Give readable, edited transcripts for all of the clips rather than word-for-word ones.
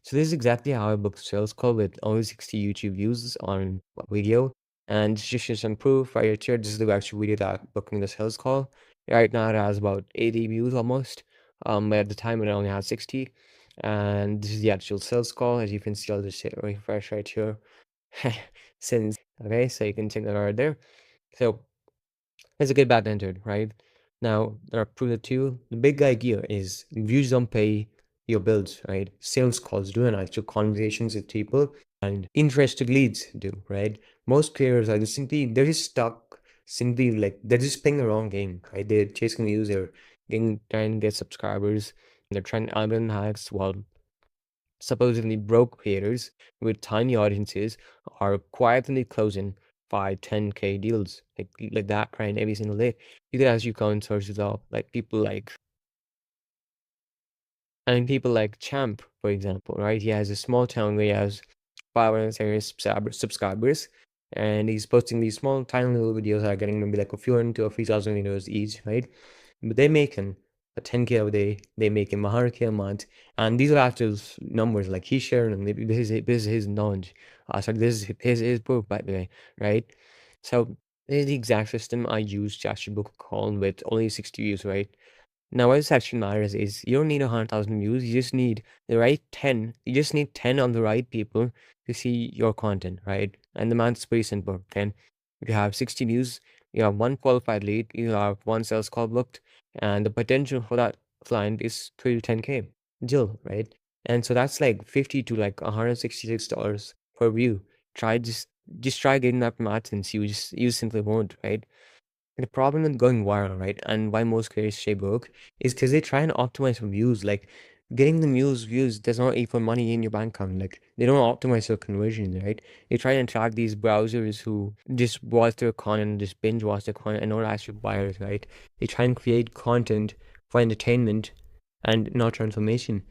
So this is exactly how I booked a sales call with only 60 YouTube views on a video. And just some proof right here. This is the actual video that booking the sales call. Right now it has about 80 views almost. But at the time it only had 60. And this is the actual sales call. As you can see, I'll just hit refresh right here. Since okay, so you can check that right there. So it's a good bad entered, right? Now, there are proof that too. The big idea is views don't pay your bills, right? Sales calls do, and actual conversations with people and interested leads do, right? Most players are just simply they're just stuck, simply like they're just playing the wrong game, right? They're chasing views, they're trying to get subscribers, they're trying to earn hacks while supposedly broke creators with tiny audiences are quietly closing 5, 10K deals like that right every single day. You can actually count sources of like people like Champ, for example, right? He has a small town where he has 500 subscribers, and he's posting these small, tiny little videos that are getting maybe like a few hundred to a few thousand videos each, right? But they're making a 10K a day, they make him 100K a month, and these are actual numbers like he's sharing them. This is his knowledge. Sorry, this is his proof, by the way, right? So this is the exact system I use to actually book a call with only 60 views, right? Now, what this actually matters is you don't need 100,000 views. You just need the right 10. You just need 10 on the right people to see your content, right? And the math's pretty simple. 10. If you have 60 views, you have one qualified lead, you have one sales call booked, and the potential for that client is 3 to 10K. Jill, right? And so that's like 50 to like $166 per view. Try just try getting that math and see you simply won't, right? The problem with going viral, right, and why most creators stay broke is because they try and optimize for views. Like getting the views does not equal money in your bank account. Like they don't optimize for conversions, right? They try and track these browsers who just watch their content, just binge watch their content, and not actually buyers, right? They try and create content for entertainment and not transformation.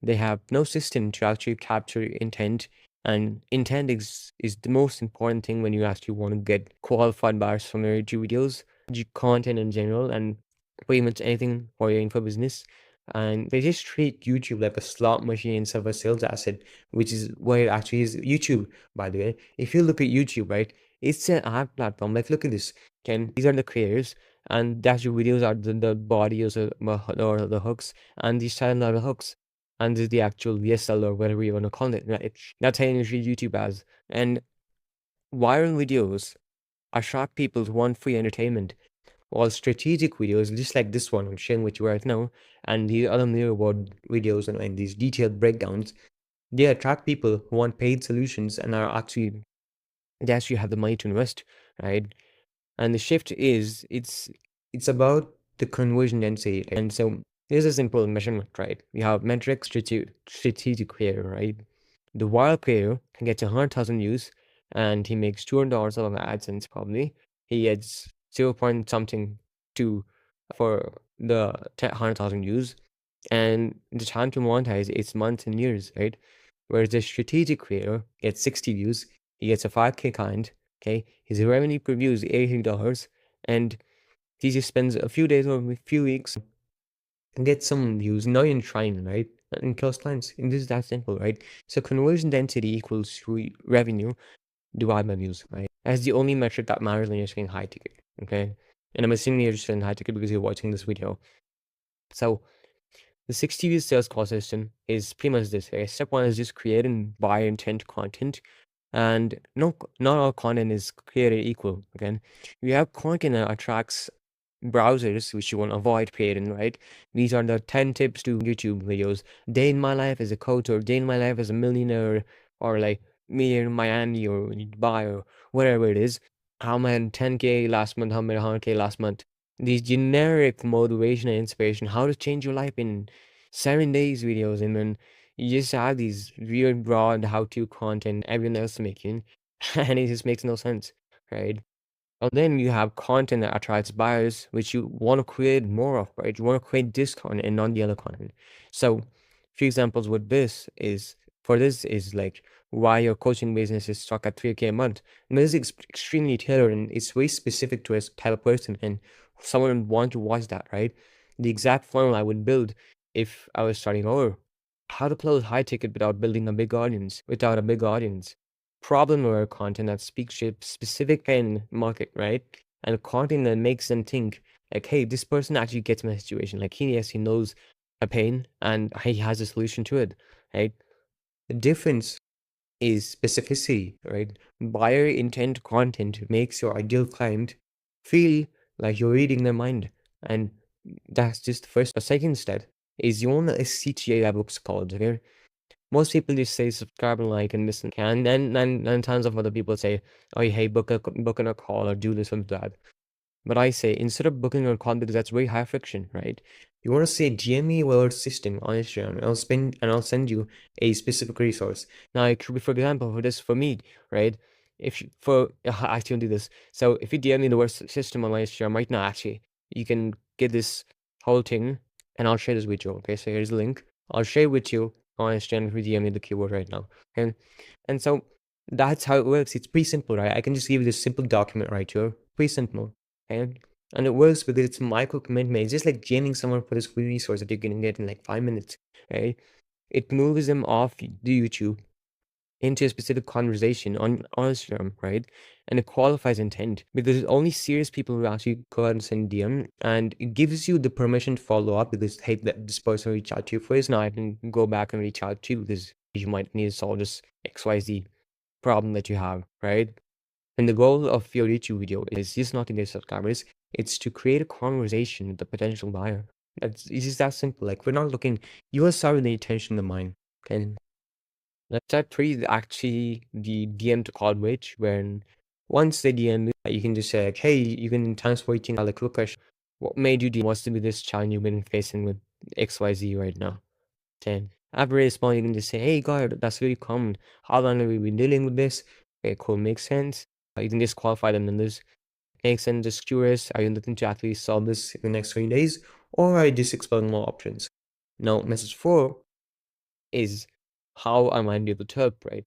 They have no system to actually capture intent, and intent is the most important thing when you actually want to get qualified buyers from your YouTube videos content in general and pretty much anything for your info business. And they just treat YouTube like a slot machine instead of a sales asset, which is what it actually is. YouTube, by the way, if you look at YouTube, right, it's an ad platform. Like, look at this. Ken, these are the creators, and that's your videos are the body or the hooks, and these channels are the hooks. And this is the actual VSL or whatever you want to call it, right? That's how you treat YouTube as. And viral videos attract people who want free entertainment. While strategic videos, just like this one I'm sharing with you right now, and the other leaderboard videos and these detailed breakdowns, they attract people who want paid solutions and they actually have the money to invest, right? And the shift is it's about the conversion density, right? And so here's a simple measurement, right? We have metrics, strategic creator, right? The wild creator can get to 100,000 views, and he makes $200 of AdSense probably. He gets 0 point something to for the 100,000 views, and the time to monetize is months and years, right? Whereas the strategic creator gets 60 views, he gets a 5K kind, okay? His revenue per view is $80, and he just spends a few days or a few weeks and gets some views, not even trying, right? And close clients. And this is that simple, right? So conversion density equals revenue divided by views, right? That's the only metric that matters when you're saying high ticket, okay? And I'm assuming you're just saying high ticket because you're watching this video. So the 60 views sales call system is pretty much this. Okay? Step one is just creating buyer intent content. And no, not all content is created equal. Again, you have content that attracts browsers, which you want to avoid creating, right? These are the 10 tips to YouTube videos. Day in my life as a coach, or day in my life as a millionaire, or like me in Miami or Dubai or whatever it is. How I made 10K last month, how I made 100K last month. These generic motivation and inspiration, how to change your life in 7 days videos, and then you just have these weird broad how-to content everyone else is making, and it just makes no sense, right? And then you have content that attracts buyers, which you want to create more of, right? You want to create this content and not the other content. So, few examples with this is for this is like why your coaching business is stuck at 3K a month. And this is extremely tailored and it's very specific to a type of person, and someone would want to watch that, right? The exact funnel I would build if I was starting over. how to close high ticket without building a big audience, without a big audience. Problem aware content that speaks to a specific pain market, right? And content that makes them think, like, hey, this person actually gets my situation. Like, he knows a pain and he has a solution to it, right? The difference is specificity, right? Buyer intent content makes your ideal client feel like you're reading their mind. And that's just the first. The second step is you want a CTA that books called, okay? Most people just say subscribe and like and listen, and tons of other people say, oh, hey, book in a call or do this and that. But I say, instead of booking a call, because that's very high friction, right? You want to say DM me your system on Instagram, and I'll send you a specific resource. Now, it could be, for example, for me, right? If you, for actually don't do this. So if you DM me the word system on my Instagram right now, actually, you can get this whole thing, and I'll share this with you. Okay, so here's the link. I'll share with you on Instagram if you DM me the keyword right now. And so that's how it works. It's pretty simple, right? I can just give you this simple document right here. Pretty simple. And it works with its micro commitment. It's just like jamming someone for this free resource that you're gonna get in like 5 minutes, right? It moves them off the YouTube into a specific conversation on Instagram, right? And it qualifies intent because it's only serious people who actually go out and send DM, and it gives you the permission to follow up because, hey, this person reached out to you first. Now I can go back and reach out to you because you might need to solve this XYZ problem that you have, right? And the goal of your YouTube video is just not to get subscribers, it's to create a conversation with the potential buyer. It's just that simple. Like, we're not looking, you are serving the attention of the mind. Okay. Step three is actually the DM to call bridge, when once they DM you can just say, like, hey, you can, thanks for reaching out, like, quick question. What made you DM? What's to be this challenge you've been facing with XYZ right now? 10. After responding, you can just say, hey, God, that's really common. How long have we been dealing with this? Okay, cool, makes sense. You can just qualify them in this. Makes sense, just curious. Are you looking to actually solve this in the next 3 days? Or are you just exploring more options? Now, message 4 is how am I able to help, right?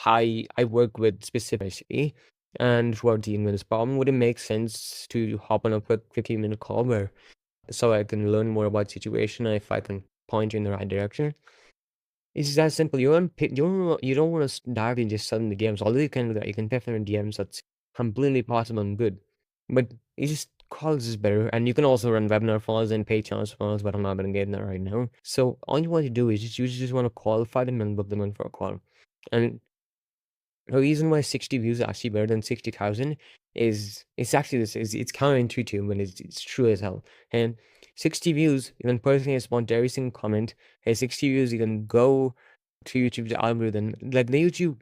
I work with specifically, and who are dealing with this problem. Would it make sense to hop on a quick 15-minute call where so I can learn more about the situation and if I can point you in the right direction? It's that simple. You don't want to dive in just suddenly DMs. Although you can do that, you can definitely DMs. That's completely possible and good. But it just calls is better, and you can also run webinar funnels and paid channels funnels. But I'm not gonna get in that right now. So all you want to do is you just want to qualify them and book them in for a call. And the reason why 60 views is actually better than 60,000 is it's actually this is it's counterintuitive, but it's true as hell. And 60 views, you can personally respond to every single comment. Hey, 60 views, you can go to YouTube's algorithm. Like, the YouTube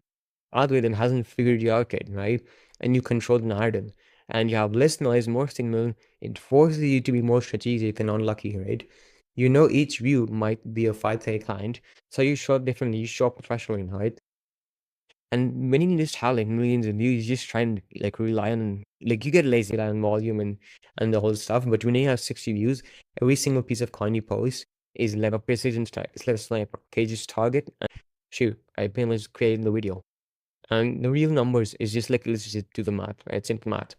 algorithm hasn't figured you out yet, right? And you control the narrative. And you have less noise, more signal. It forces you to be more strategic and unlucky, right? You know each view might be a 5K client, so you show up differently, you show up professionally, right? And when you just have like millions of views, you just try and like rely on, like, you get lazy, rely on volume and the whole stuff. But when you have 60 views, every single piece of content you post is like a precision strike. It's like a sniper. Okay, just target and shoot. I pretty much created the video. And the real numbers is just like, let's just do the math, right? Simple math.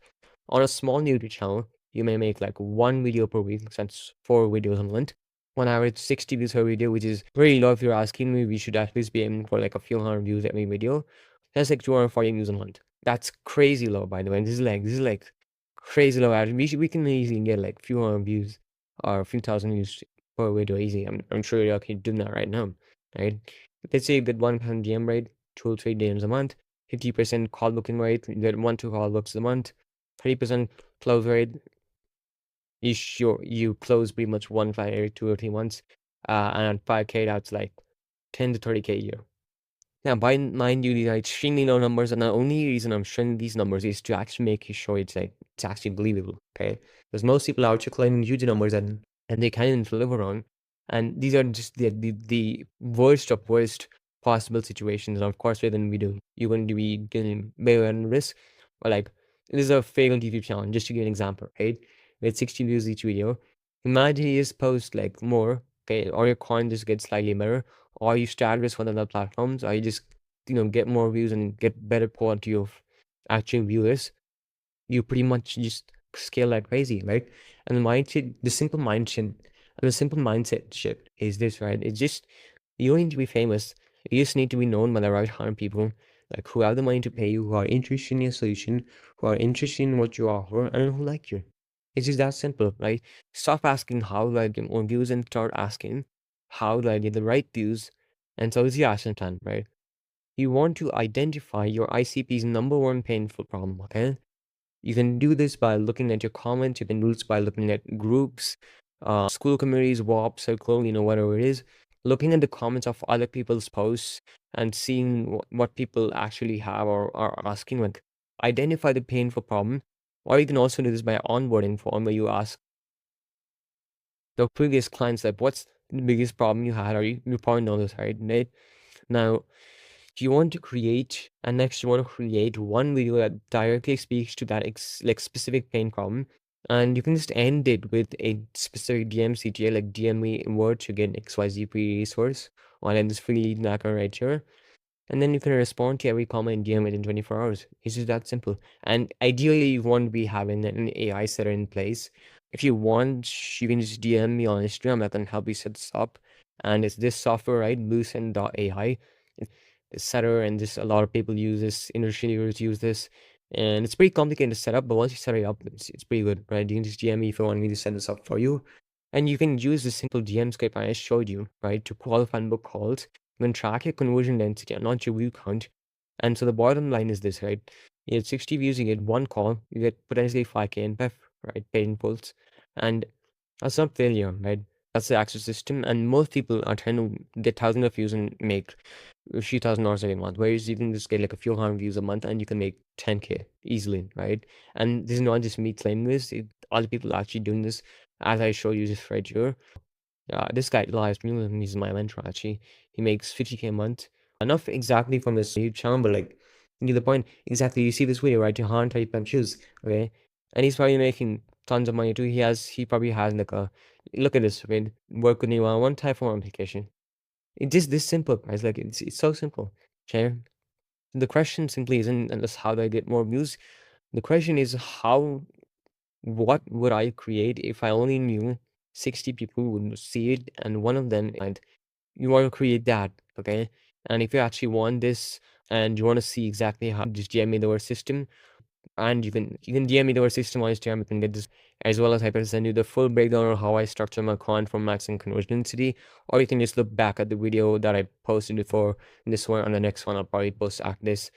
On a small YouTube channel, you may make like 1 video per week. That's 4 videos a month. On average, 60 views per video, which is very low. If you're asking me, we should at least be aiming for like a few hundred views every video. That's like 240 views a month. That's crazy low, by the way. And this is like crazy low average. We can easily get like few hundred views or a few thousand views per video easy. I'm sure you're okay doing that right now, right? Let's say you get 1% DM rate, 2 or 3 DMs a month, 50% call booking rate, you get 1-2 call books a month, 30% close rate. You close pretty much 1 5 every 2 or 3 months, and 5K, that's like 10 to 30K a year. Now, by mind you, these are extremely low numbers, and the only reason I'm showing these numbers is to actually make you sure it's like it's actually believable. Okay, because most people are actually claiming huge numbers and they can't even deliver on, and these are just the worst of worst possible situations. And of course, within video, you're going to be getting better and risk. But like, this is a failed YouTube channel. Just to give an example, right? With 60 views each video, imagine you just post like more, okay, or your content just gets slightly better, or you start with one of the platforms, or you just get more views and get better quality of actual viewers. You pretty much just scale like crazy, right? And the simple mindset shift is this, right? It's just You don't need to be famous. You just need to be known by the right kind of people, like who have the money to pay you, who are interested in your solution, who are interested in what you offer, and who like you. It's just that simple, right? Stop asking how do I get more views and start asking how do I get the right views, and so it's the action plan, right? You want to identify your ICP's number one painful problem, okay? You can do this by looking at your comments. You can do this by looking at groups, school communities, WAP, circle, whatever it is. Looking at the comments of other people's posts and seeing what people actually have or are asking. Like, identify the painful problem. Or you can also do this by onboarding form where you ask the previous clients, like, what's the biggest problem you had? Or you probably know this, right? Nate? Now, you want to create, and next you want to create one video that directly speaks to that like specific pain problem, and you can just end it with a specific DMCTA, like DM me word to get XYZ free resource, or then this free lead magnet right here, and then you can respond to every comment in DM within 24 hours. It's just that simple. And ideally, you want to be having an AI setter in place. If you want, you can just DM me on Instagram. I can help you set this up. And it's this software, right? Lucent.ai. It's setter, and this a lot of people use this. Industry leaders use this, and it's pretty complicated to set up. But once you set it up, it's pretty good, right? You can just DM me if you want me to set this up for you, and you can use the simple DM script I just showed you, right, to qualify and book calls. You can track your conversion density and not your view count. And so the bottom line is this, right? You get 60 views, you get one call, you get potentially 5K in PEF, right? Paid impulse. And that's not failure, right? That's the access system. And most people are trying to get thousands of views and make a few $1,000s a month. Whereas you can just get like a few hundred views a month and you can make 10K easily, right? And this is not just me claiming this, other people are actually doing this, as I show you just right here. This guy, Elias Newland, he's my mentor actually. He makes 50K a month. Not exactly from his YouTube channel, but like, to the point, exactly, you see this video, right? Johan type punches, okay? And he's probably making tons of money too. He probably has like look at this, right? Work with you on one type of application. It's just this simple, guys. Like, it's so simple. Okay? The question simply isn't just how do I get more views? The question is what would I create if I only knew 60 people would see it and one of them, and you want to create that, okay? And if you actually want this and you want to see exactly how, just DM me the word system, and you can DM me the word system on Instagram. You can get this, as well as I can send you the full breakdown of how I structure my content for maximum conversion density, or you can just look back at the video that I posted before this one, and the next one I'll probably post after this.